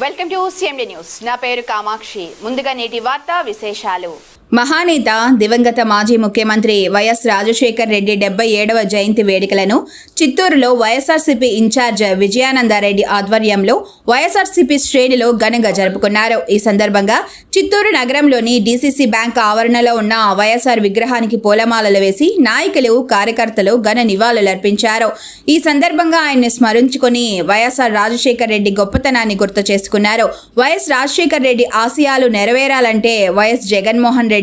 Welcome to CMD news. నా పేరు కామాక్షి. ముందుగా నేటి వార్తా విశేషాలు. మహానేత దివంగత మాజీ ముఖ్యమంత్రి వైఎస్ రాజశేఖర్ రెడ్డి 77వ జయంతి వేడుకలను చిత్తూరులో వైఎస్ఆర్సీపీ ఇన్ఛార్జ్ విజయానందరెడ్డి ఆధ్వర్యంలో వైఎస్ఆర్సీపీ శ్రేణులు ఘనంగా జరుపుకున్నారు. ఈ సందర్భంగా చిత్తూరు నగరంలోని DCC బ్యాంక్ ఆవరణలో ఉన్న వైఎస్ఆర్ విగ్రహానికి పూలమాలలు వేసి నాయకులు కార్యకర్తలు ఘన నివాళులర్పించారు. ఈ సందర్భంగా ఆయన్ని స్మరించుకుని వైఎస్ఆర్ రాజశేఖర్ రెడ్డి గొప్పతనాన్ని గుర్తు చేసుకున్నారు. వైఎస్ రాజశేఖర్ రెడ్డి ఆశయాలు నెరవేరాలంటే వైఎస్ జగన్మోహన్ రెడ్డిని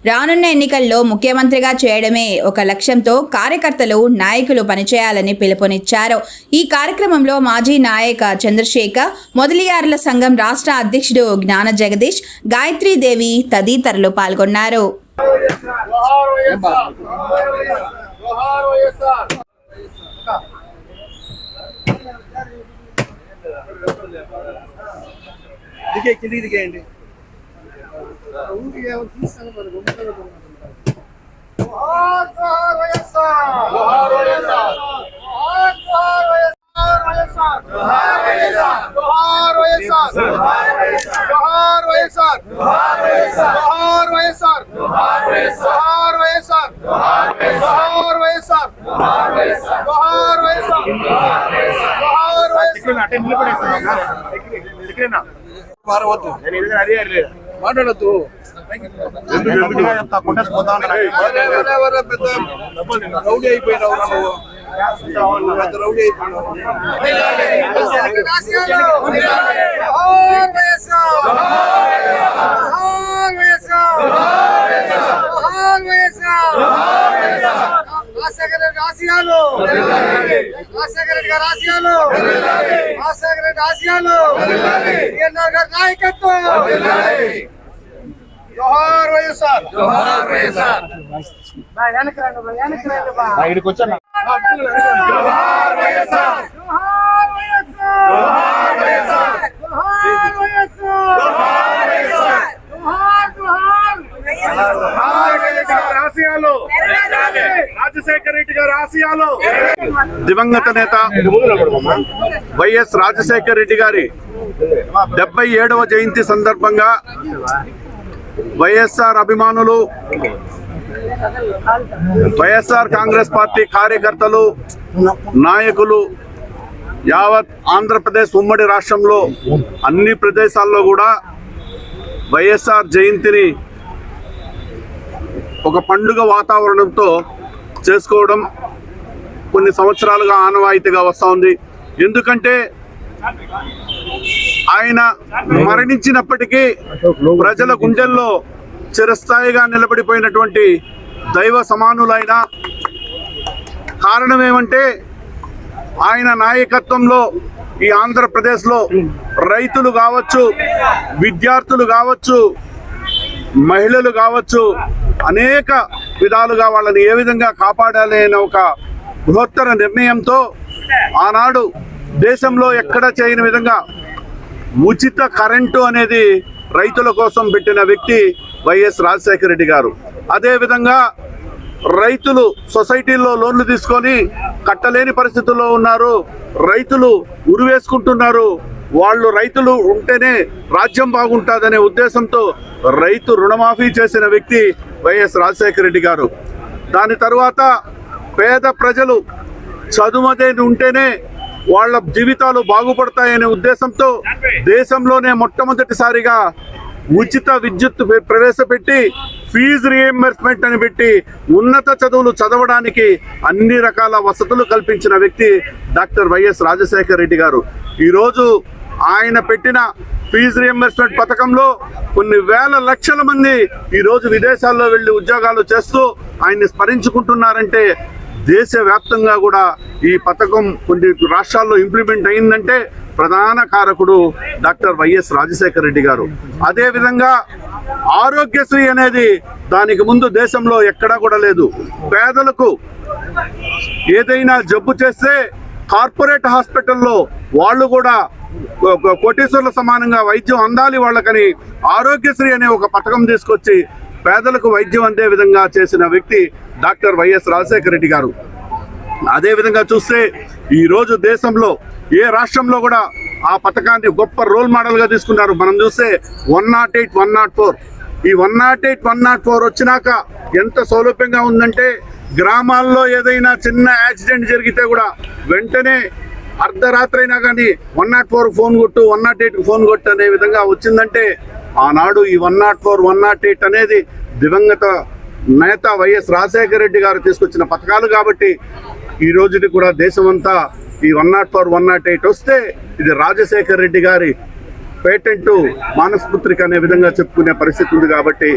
రానున్న ఎన్నికల్లో ముఖ్యమంత్రిగా చేయడమే ఒక లక్ష్యంతో కార్యకర్తలు నాయకులు పనిచేయాలని పిలుపునిచ్చారు. ఈ కార్యక్రమంలో మాజీ నాయక చంద్రశేఖర్, మొదలియార్ల సంఘం రాష్ట్ర అధ్యక్షుడు జ్ఞాన జగదీష్, గాయత్రీదేవి తదితరులు పాల్గొన్నారు. మాట్లాడద్దు రౌడీ అయిపోయినావు రౌడీ అయిపోయినావు. జోహార్ వైఎస్ఆర్, జోహార్ వైఎస్ఆర్. ఇక్కడికి వచ్చాను. జోహార్ వైఎస్ఆర్, జోహార్ వైఎస్ఆర్, జోహార్ వైఎస్ఆర్, జోహార్ వైఎస్ఆర్, జోహార్ వైఎస్ఆర్, జోహార్ జోహార్ వైఎస్ఆర్. ఆశయాలు రాజశేఖర రెడ్డి గారి ఆశయాలు. దివంగత నేత వైఎస్ రాజశేఖర రెడ్డి గారి 77వ జయంతి సందర్భంగా వైఎస్ఆర్ అభిమానులు, వైఎస్ఆర్ కాంగ్రెస్ పార్టీ కార్యకర్తలు, నాయకులు యావత్ ఆంధ్రప్రదేశ్ ఉమ్మడి రాష్ట్రంలో అన్ని ప్రదేశాల్లో కూడా వైఎస్ఆర్ జయంతిని ఒక పండుగ వాతావరణంతో చేసుకోవడం కొన్ని సంవత్సరాలుగా ఆనవాయితీగా వస్తూ ఉంది. ఎందుకంటే ఆయన మరణించినప్పటికీ ప్రజల గుండెల్లో చిరస్థాయిగా నిలబడిపోయినటువంటి దైవ సమానులైన. కారణం ఏమంటే ఆయన నాయకత్వంలో ఈ ఆంధ్రప్రదేశ్లో రైతులు కావచ్చు, విద్యార్థులు కావచ్చు, మహిళలు కావచ్చు, అనేక విధాలుగా వాళ్ళని ఏ విధంగా కాపాడాలి అనే ఒక బృహత్తర నిర్ణయంతో ఆనాడు దేశంలో ఎక్కడ చేయని విధంగా ఉచిత కరెంటు అనేది రైతుల కోసం పెట్టిన వ్యక్తి వైఎస్ రాజశేఖర రెడ్డి గారు. అదేవిధంగా రైతులు సొసైటీల్లో లోన్లు తీసుకొని కట్టలేని పరిస్థితుల్లో ఉన్నారు, రైతులు ఉరివేసుకుంటున్నారు. వాళ్ళు రైతులు ఉంటేనే రాజ్యం బాగుంటుందనే ఉద్దేశంతో రైతు రుణమాఫీ చేసిన వ్యక్తి వైఎస్ రాజశేఖర రెడ్డి గారు. దాని తర్వాత పేద ప్రజలు చదువుదే ఉంటేనే వాళ్ళ జీవితాలు బాగుపడతాయనే ఉద్దేశంతో దేశంలోనే మొట్టమొదటిసారిగా ఉచిత విద్యుత్ ప్రవేశపెట్టి ఫీజు రీఎంబర్స్మెంట్ అని పెట్టి ఉన్నత చదువులు చదవడానికి అన్ని రకాల వసతులు కల్పించిన వ్యక్తి డాక్టర్ వైఎస్ రాజశేఖర రెడ్డి గారు. ఈరోజు ఆయన పెట్టిన ఫీజు రీఎంబర్స్మెంట్ పథకంలో కొన్ని వేల లక్షల మంది ఈరోజు విదేశాల్లో వెళ్ళి ఉద్యోగాలు చేస్తూ ఆయన్ని స్మరించుకుంటున్నారంటే దేశవ్యాప్తంగా కూడా ఈ పథకం కొన్ని రాష్ట్రాల్లో ఇంప్లిమెంట్ అయిందంటే ప్రధాన కారకుడు డాక్టర్ వైఎస్ రాజశేఖర రెడ్డి గారు. అదేవిధంగా ఆరోగ్యశ్రీ అనేది దానికి ముందు దేశంలో ఎక్కడా కూడా లేదు. పేదలకు ఏదైనా జబ్బు చేస్తే కార్పొరేట్ హాస్పిటల్లో వాళ్ళు కూడా కోటీశ్వర్ల సమానంగా వైద్యం అందాలి వాళ్ళకని ఆరోగ్యశ్రీ అనే ఒక పథకం తీసుకొచ్చి పేదలకు వైద్యం అందే విధంగా చేసిన వ్యక్తి డాక్టర్ వైఎస్ రాజశేఖర రెడ్డి గారు. అదేవిధంగా చూస్తే ఈరోజు దేశంలో ఏ రాష్ట్రంలో కూడా ఆ పథకాన్ని గొప్ప రోల్ మోడల్గా తీసుకున్నారు. మనం చూస్తే 108, 104 ఈ 108, 104 వచ్చినాక ఎంత సౌలభ్యంగా ఉందంటే గ్రామాల్లో ఏదైనా చిన్న యాక్సిడెంట్ జరిగితే కూడా వెంటనే అర్ధరాత్రి అయినా కానీ 104 ఫోన్ కొట్టు, 108 ఫోన్ కొట్టు అనే విధంగా వచ్చిందంటే ఆనాడు ఈ 104, 108 అనేది దివంగత నేత వైఎస్ రాజశేఖర రెడ్డి గారు తీసుకొచ్చిన పథకాలు కాబట్టి ఈ రోజుకి కూడా దేశమంతా ఈ 104, 108 వస్తే ఇది రాజశేఖర రెడ్డి గారి పేటెంట్ మానస్పుత్రిక అనే విధంగా చెప్పుకునే పరిస్థితి ఉంది. కాబట్టి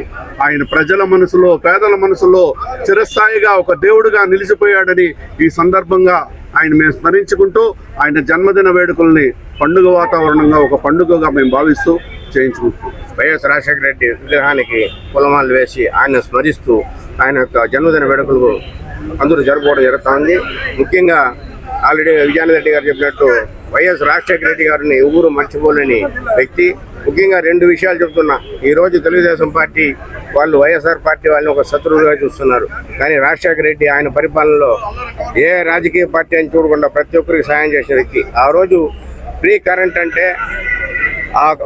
ఆయన ప్రజల మనసులో, పేదల మనసులో చిరస్థాయిగా ఒక దేవుడుగా నిలిచిపోయాడని ఈ సందర్భంగా ఆయన మేము స్మరించుకుంటూ ఆయన జన్మదిన వేడుకల్ని పండుగ వాతావరణంగా ఒక పండుగగా మేము భావిస్తూ చేయించుకుంటున్నాం. వైఎస్ రాజశేఖర రెడ్డి విగ్రహానికి పూలమాలలు వేసి ఆయన స్మరిస్తూ ఆయన యొక్క జన్మదిన వేడుకలు అందరూ జరుపుకోవడం జరుగుతుంది. ముఖ్యంగా ఆల్రెడీ విజయానంద రెడ్డి గారు చెప్పినట్టు వైఎస్ రాజశేఖర రెడ్డి గారిని ఎవరు మర్చిపోలేని వ్యక్తి. ముఖ్యంగా 2 విషయాలు చెప్తున్నా. ఈరోజు తెలుగుదేశం పార్టీ వాళ్ళు వైఎస్ఆర్ పార్టీ వాళ్ళని ఒక శత్రువులుగా చూస్తున్నారు. కానీ రాజశేఖర రెడ్డి ఆయన పరిపాలనలో ఏ రాజకీయ పార్టీ అని చూడకుండా ప్రతి ఒక్కరికి సాయం చేసిన వ్యక్తి. ఆ రోజు ఫ్రీ కరెంట్ అంటే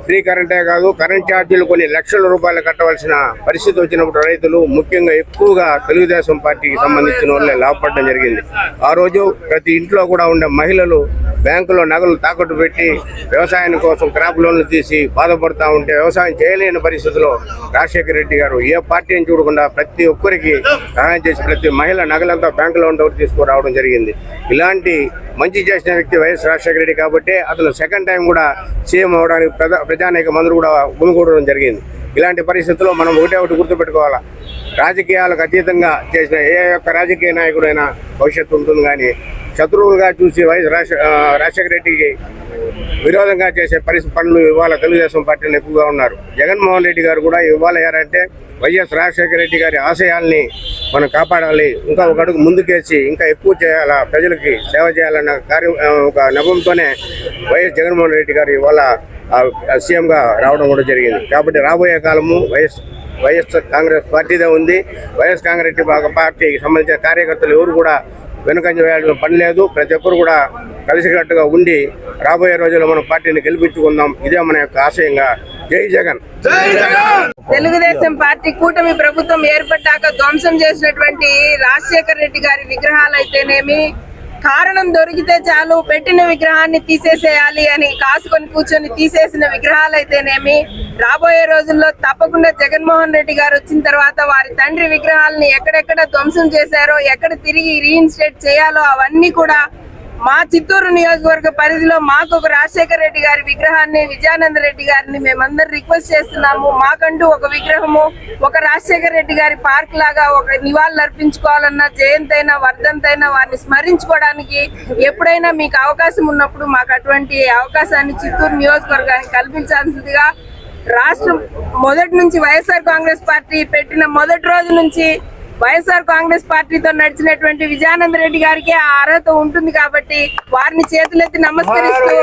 ఫ్రీ కరెంటే కాదు, కరెంట్ ఛార్జీలు కొన్ని లక్షల రూపాయలు కట్టవలసిన పరిస్థితి వచ్చినప్పుడు రైతులు ముఖ్యంగా ఎక్కువగా తెలుగుదేశం పార్టీకి సంబంధించిన వాళ్ళే లాభపడడం జరిగింది. ఆ రోజు ప్రతి ఇంట్లో కూడా ఉండే మహిళలు బ్యాంకులో నగలు తాకట్టు పెట్టి వ్యవసాయం కోసం క్రాప్ లోన్లు తీసి బాధపడుతూ ఉంటే వ్యవసాయం చేయలేని పరిస్థితిలో రాజశేఖర రెడ్డి గారు ఏ పార్టీని చూడకుండా ప్రతి ఒక్కరికి సహాయం చేసి ప్రతి మహిళ నగలంతా బ్యాంకులో ఉండేవారు తీసుకురావడం జరిగింది. ఇలాంటి మంచి చేసిన వ్యక్తి వైఎస్ రాజశేఖర రెడ్డి కాబట్టి అతను సెకండ్ టైం కూడా సీఎం అవడానికి ప్రజానేక మందులు కూడా గుమిగూడడం జరిగింది. ఇలాంటి పరిస్థితుల్లో మనం ఒకటి గుర్తుపెట్టుకోవాలా, రాజకీయాలకు అతీతంగా చేసిన ఏ ఒక్క రాజకీయ నాయకుడైనా భవిష్యత్తు ఉంటుంది. కానీ శత్రువులుగా చూసి వైఎస్ రాజశేఖర రెడ్డికి విరోధంగా చేసే పనులు ఇవాళ తెలుగుదేశం పార్టీలు ఎక్కువగా ఉన్నారు. జగన్మోహన్ రెడ్డి గారు కూడా ఇవాళ అయ్యారంటే వైఎస్ రాజశేఖర రెడ్డి గారి ఆశయాల్ని మనం కాపాడాలి, ఇంకా ఒక అడుగు ముందుకేసి ఇంకా ఎక్కువ చేయాలా, ప్రజలకి సేవ చేయాలన్న ఒక నెపంతోనే వైఎస్ జగన్మోహన్ రెడ్డి గారు ఇవాళ సీఎంగా రావడం కూడా జరిగింది. కాబట్టి రాబోయే కాలము వైఎస్ కాంగ్రెస్ పార్టీదే ఉంది. వైఎస్ కాంగ్రెస్ పార్టీకి సంబంధించిన కార్యకర్తలు ఎవరు కూడా వెనుకంజ వేయాల్సిన పని లేదు. ప్రతి ఒక్కరు కూడా కలిసికట్టుగా ఉండి రాబోయే రోజుల్లో మనం పార్టీని గెలిపించుకుందాం. ఇదే మన యొక్క ఆశయంగా. జై జగన్. తెలుగుదేశం పార్టీ కూటమి ప్రభుత్వం ఏర్పడ్డాక ధ్వంసం చేసినటువంటి రాజశేఖర రెడ్డి గారి విగ్రహాలు అయితేనేమి, కారణం దొరికితే చాలు పెట్టిన విగ్రహాన్ని తీసేసేయాలి అని కాసుకొని కూర్చొని తీసేసిన విగ్రహాలు అయితేనేమి, రాబోయే రోజుల్లో తప్పకుండా జగన్మోహన్ రెడ్డి గారు వచ్చిన తర్వాత వారి తండ్రి విగ్రహాలని ఎక్కడెక్కడ ధ్వంసం చేశారో, ఎక్కడ తిరిగి రీఇన్స్టేట్ చేయాలో అవన్నీ కూడా మా చిత్తూరు నియోజకవర్గ పరిధిలో మాకు ఒక రాజశేఖర రెడ్డి గారి విగ్రహాన్ని, విజయానంద రెడ్డి గారిని మేమందరం రిక్వెస్ట్ చేస్తున్నాము. మాకంటూ ఒక విగ్రహము, ఒక రాజశేఖర రెడ్డి గారి పార్క్ లాగా ఒక నివాళులు అర్పించుకోవాలన్నా, జయంతి అయినా వర్ధంతి అయినా వారిని స్మరించుకోవడానికి ఎప్పుడైనా మీకు అవకాశం ఉన్నప్పుడు మాకు అటువంటి అవకాశాన్ని చిత్తూరు నియోజకవర్గానికి కల్పించాల్సిందిగా రాష్ట్రం మొదటి నుంచి వైఎస్ఆర్ కాంగ్రెస్ పార్టీ పెట్టిన మొదటి రోజు నుంచి వైఎస్ఆర్ కాంగ్రెస్ పార్టీతో నడిచినటువంటి విజయానంద రెడ్డి గారికి ఆ అర్హత ఉంటుంది కాబట్టి వారిని చేతులెత్తి నమస్కరిస్తూ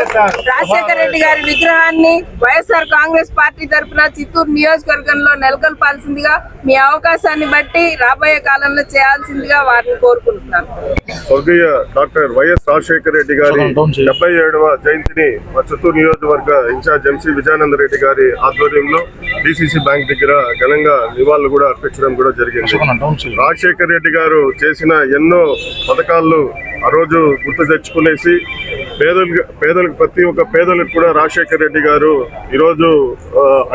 రాజశేఖర రెడ్డి గారి విగ్రహాన్ని వైఎస్ఆర్ కాంగ్రెస్ పార్టీ తరఫున చిత్తూరు నియోజకవర్గంలో నెలకొల్పాల్సిందిగా మీ అవకాశాన్ని బట్టి రాబోయే కాలంలో చేయాల్సిందిగా వారిని కోరుకుంటున్నాను. స్వర్గీయ డాక్టర్ వైఎస్ రాజశేఖర రెడ్డి గారి 77వ జయంతిని మా చిత్తూరు నియోజకవర్గ ఇన్ఛార్జ్ ఎంసీ విజయానంద రెడ్డి గారి ఆధ్వర్యంలో డిసిసి బ్యాంక్ దగ్గర ఘనంగా నివాళులు కూడా అర్పించడం కూడా జరిగింది. రాజశేఖర రెడ్డి గారు చేసిన ఎన్నో పథకాలను ఆ రోజు గుర్తు తెచ్చుకునేసి పేదలకు ప్రతి ఒక్క పేదలకు కూడా రాజశేఖర రెడ్డి గారు ఈరోజు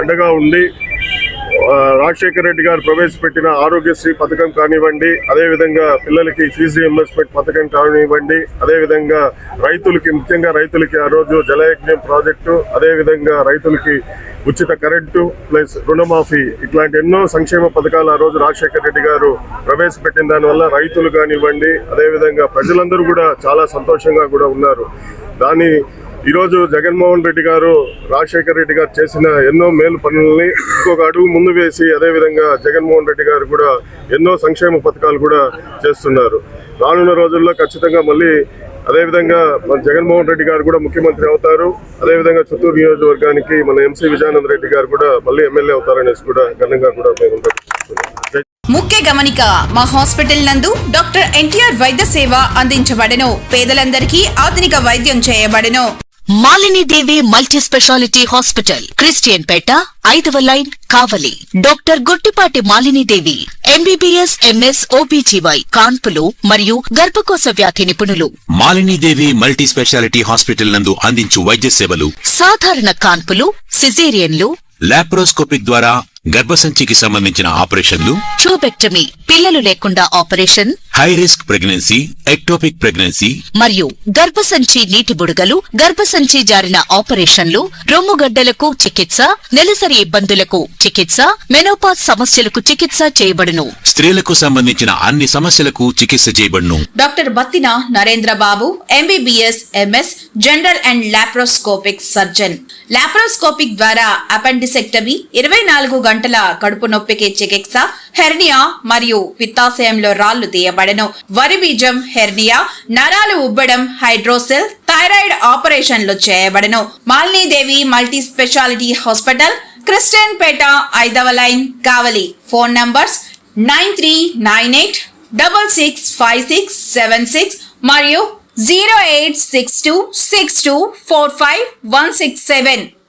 అండగా ఉండి రాజశేఖర రెడ్డి గారు ప్రవేశపెట్టిన ఆరోగ్యశ్రీ పథకం కానివ్వండి, అదేవిధంగా పిల్లలకి ఫీజు రియంబర్స్మెంట్ పథకం కానివ్వండి, అదేవిధంగా రైతులకి ముఖ్యంగా రైతులకి ఆ రోజు జలయజ్ఞం ప్రాజెక్టు, అదేవిధంగా రైతులకి ఉచిత కరెంటు ప్లస్ రుణమాఫీ ఇట్లాంటి ఎన్నో సంక్షేమ పథకాలు ఆ రోజు రాజశేఖర రెడ్డి గారు ప్రవేశపెట్టిన దానివల్ల రైతులు కానివ్వండి, అదేవిధంగా ప్రజలందరూ కూడా చాలా సంతోషంగా కూడా ఉన్నారు. ఈరోజు జగన్మోహన్ రెడ్డి గారు రాజశేఖర రెడ్డి గారు చేసిన ఎన్నో మేలు పనులని ఇంకొక అడుగు ముందు వేసి అదేవిధంగా జగన్మోహన్ రెడ్డి గారు కూడా ఎన్నో సంక్షేమ పథకాలు కూడా చేస్తున్నారు. రానున్న రోజుల్లో ఖచ్చితంగా మళ్ళీ అదేవిధంగా మన జగన్మోహన్ రెడ్డి గారు కూడా ముఖ్యమంత్రి అవుతారు. అదేవిధంగా చిత్తూరు నియోజకవర్గానికి మన ఎంసీ విజయానంద రెడ్డి గారు కూడా మళ్ళీ ఎమ్మెల్యే అవుతారనేసి కూడా ఘనంగా కూడా మేము ముఖ్య గమనిక, మా హాస్పిటల్ నందు డాక్టర్ ఎన్టీఆర్ వైద్య సేవ అందించబడెను. పేదలందరికీ ఆధునిక వైద్యం చేయబడెను. Malinidevi multi speciality hospital, Christian Peta, 5వ line, Kavali. Doctor Gottipati Malinidevi, MBBS, MS, OBGY, కాన్పులు మరియు గర్భకోశ వ్యాధి నిపుణులు. మాలినీదేవి మల్టీ స్పెషాలిటీ హాస్పిటల్ నందు అందించు వైద్య సేవలు: సాధారణ కాన్పులు, సిజేరియన్లు, లాప్రోస్కోపిక్ ద్వారా గర్భసంచికి సంబంధించిన ఆపరేషన్లు, ట్యూబెక్టమీ, పిల్లలు లేకుండా operation, high risk pregnancy, ectopic pregnancy మరియు గర్భసంచి నీటి బుడగలు, గర్భసంచి జారిన ఆపరేషన్లు, రొమ్ముగడ్డలకు చికిత్స, నెలసరి ఇబ్బందులకు చికిత్స, మెనోపాజ్ సమస్యలకు చికిత్స చేయబడును. స్త్రీలకు సంబంధించిన అన్ని సమస్యలకు చికిత్స చేయబడును. Doctor Battina Narendra Babu, MBBS, MS, general and laparoscopic surgeon. Laparoscopic ద్వారా అపెండిసెక్టమీ, 24 గంటల కడుపు నొప్పికి చికిత్స, హెర్నియా మరియు పిత్తాశయంలో రాళ్లు తీయబడెను. వరి బీజం, హెర్నియా, నరాలు ఉబ్బడం, హైడ్రోసెల్, థైరాయిడ్ ఆపరేషన్లు చేయబడెను. Malinidevi multi speciality hospital, Christian Peta, 5వ లైన్, కావలి. ఫోన్ నంబర్స్ 9398665676 మరియు 08626245167.